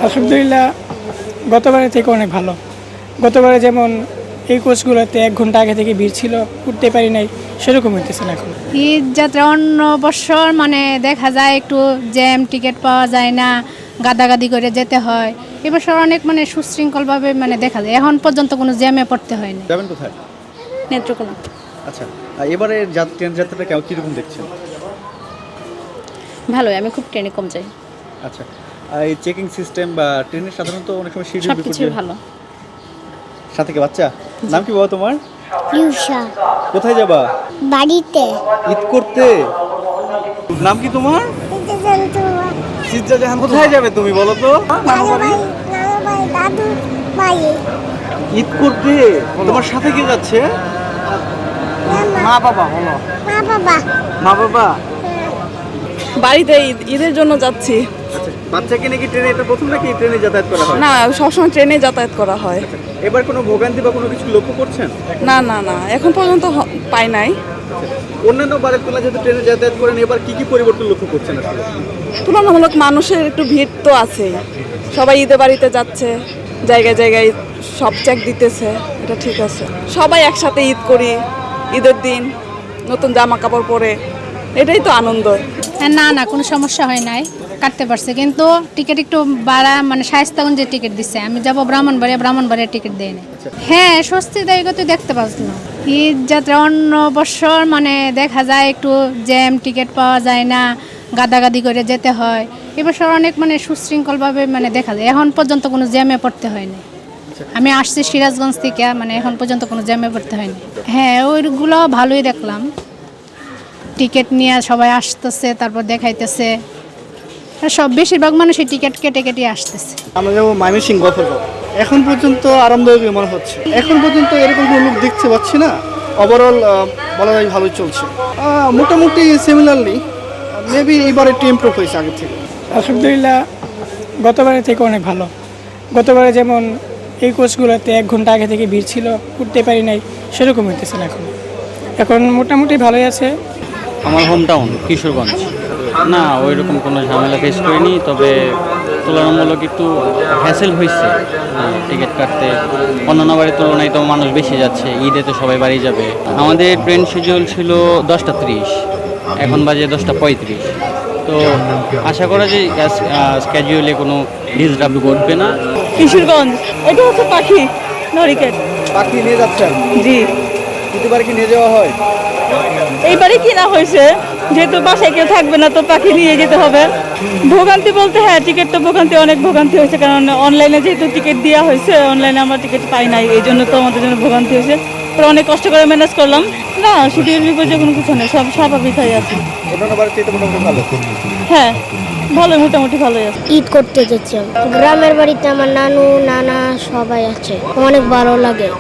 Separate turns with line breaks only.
আলহামদুলিল্লাহ, গতবারের থেকে অনেক ভালো। গতবারে যেমন এই কোচগুলোতে 1 ঘন্টা আগে থেকে ভিড় ছিল, উঠতে পারি নাই, সেরকম হইতেছে না এখন।
ঈদ যাত্রা অন্য বছর দেখা যায় একটু জ্যাম, টিকিট পাওয়া যায় না, গাদাগাদি করে যেতে হয়। এবছর অনেক সুশৃঙ্খলভাবে দেখা যায়, এখন পর্যন্ত কোনো জ্যামে পড়তে হয়নি।
যাবেন কোথায়?
নেত্রকোনা।
আচ্ছা, এবারে ট্রেন যাত্রাটা কীরকম দেখছেন?
ভালোই, আমি খুব ট্রেনে কম যাই।
আচ্ছা, এই চেকিং সিস্টেম বা ট্রেনের সাধারণত অনেক সময় শিডিউল
সবকিছুই ভালো।
সাথে কি বাচ্চা? নাম কি বাবা তোমার?
ইউষা।
কোথায় যাবা?
বাড়িতে।
ঈদ করতে। নাম কি তোমার? সিজ্জা জাহান। কোথায় যাবে তুমি বলো তো?
দাদু ভাই।
ঈদ করতে তোমার সাথে কে যাচ্ছে? মা বাবা। বলো।
মা বাবা।
মা বাবা।
বাড়িতে ঈদের জন্য যাচ্ছি।
আচ্ছা, বাচ্চাকে নাকি ট্রেনে, এটা প্রথম নাকি ট্রেনে যাতায়াত করা হয়?
না, সবসময় ট্রেনে যাতায়াত করা হয়।
এবার কোনো ভোগান্তি বা কোনো কিছু লক্ষ্য করছেন?
না না না, এখন পর্যন্ত পাই নাই।
অন্যান্য বারের তুলনায় যেহেতু ট্রেনে যাতায়াত করেন, এবার কি কি পরিবর্তন লক্ষ্য করছেন আসলে?
তুলনামূলক মানুষের একটু ভিড় তো আছেই। সবাই ঈদের বাড়িতে যাচ্ছে, জায়গায় জায়গায় সব চেক দিতেছে, এটা ঠিক আছে। সবাই একসাথে ঈদ করি, ঈদের দিন নতুন জামা কাপড় পরে, এটাই তো আনন্দ।
না না, কোনো সমস্যা হয় নাই, কাটতে পারছে। কিন্তু টিকিট একটু বাড়া, শায়েস্তাগঞ্জের টিকিট দিচ্ছে, আমি যাব ব্রাহ্মণবাড়িয়া টিকিট দেয় না। হ্যাঁ, স্বস্তিদায়ক তো দেখতে পাচ্ছিলাম। ঈদ যাত্রা অন্য বছর দেখা যায় একটু জ্যাম, টিকিট পাওয়া যায় না, গাদাগাদি করে যেতে হয়। এবছর অনেক সুশৃঙ্খলভাবে দেখা যায়, এখন পর্যন্ত কোনো জ্যামে পড়তে হয়নি। আমি আসছি সিরাজগঞ্জ থেকে, এখন পর্যন্ত কোনো জ্যামে পড়তে হয়নি। হ্যাঁ, ওইগুলো ভালোই দেখলাম। টিকিট নিয়ে সবাই আসতেছে, তারপর দেখাইতেছে, সব বেশিরভাগ মানুষই টিকিট কেটে আসতেছে।
আমরা যাবো ময়মনসিংহ গফরগাঁও। এখন পর্যন্ত আরামদায়ক মনে হচ্ছে, এখন পর্যন্ত এরকম কোনো লোক দেখতে পাচ্ছি না। ওভারঅল বলা যায় ভালোই চলছে, মোটামুটি সিমিলারলি। মেবি এবারে একটু ইমপ্রুভ হয়েছে আগের থেকে।
আলহামদুলিল্লাহ, গতবারের থেকে অনেক ভালো। গতবারে যেমন এই কোচগুলোতে 1 ঘন্টা আগে থেকে ভিড় ছিল, উঠতে পারি নাই, সেরকম হইতেছে না এখন। এখন মোটামুটি ভালোই আছে।
আমার হোম টাউন কিশোরগঞ্জ। না, ওই রকম কোনো ঝামেলা ফেস করিনি, তবে তুলনামূলক একটু হ্যাসেল হয়েছে টিকিট কাটতে। অন্যান্য বারের তুলনায় তো মানুষ বেশি যাচ্ছে, ঈদে তো সবাই বাড়ি যাবে। আমাদের ট্রেন শিডিউল ছিল 10:30, এখন বাজে 10:35। তো আশা করা যায় স্ক্যাজুয়ালে কোনো ডিসটার্ব ঘটবে না।
কিশোরগঞ্জ, এটা হচ্ছে পাখি নরিকেট।
পাখি নিয়ে যাচ্ছেন?
জি।
প্রতিবার কি নিয়ে যাওয়া হয়?
এইবারই কিনা হয়েছে, যেহেতু বাসায় কেউ থাকবে না, তো পাখি নিয়ে যেতে হবে। ভোগান্তি বলতে হ্যাঁ, টিকিট তো অনেক ভোগান্তি হয়েছে, কারণ অনলাইনে যেহেতু টিকিট দেওয়া হয়েছে, অনলাইনে আমরা টিকিট পাই নাই, এই জন্য তো আমাদের জন্য ভোগান্তি হয়েছে। তো অনেক কষ্ট করে ম্যানেজ করলাম। না, শিডিউল বিপর্যয় কোনো কিছু নেই, সব স্বাভাবিক হয়ে আছে।
অন্যান্য বারের চেয়ে মোটামুটি ভালো।
হ্যাঁ, ভালোই, মোটামুটি ভালোই আছে।
ঈদ করতে যাচ্ছি। গ্রামের বাড়িতে আমার নানু নানা সবাই আছে, অনেক ভালো লাগে।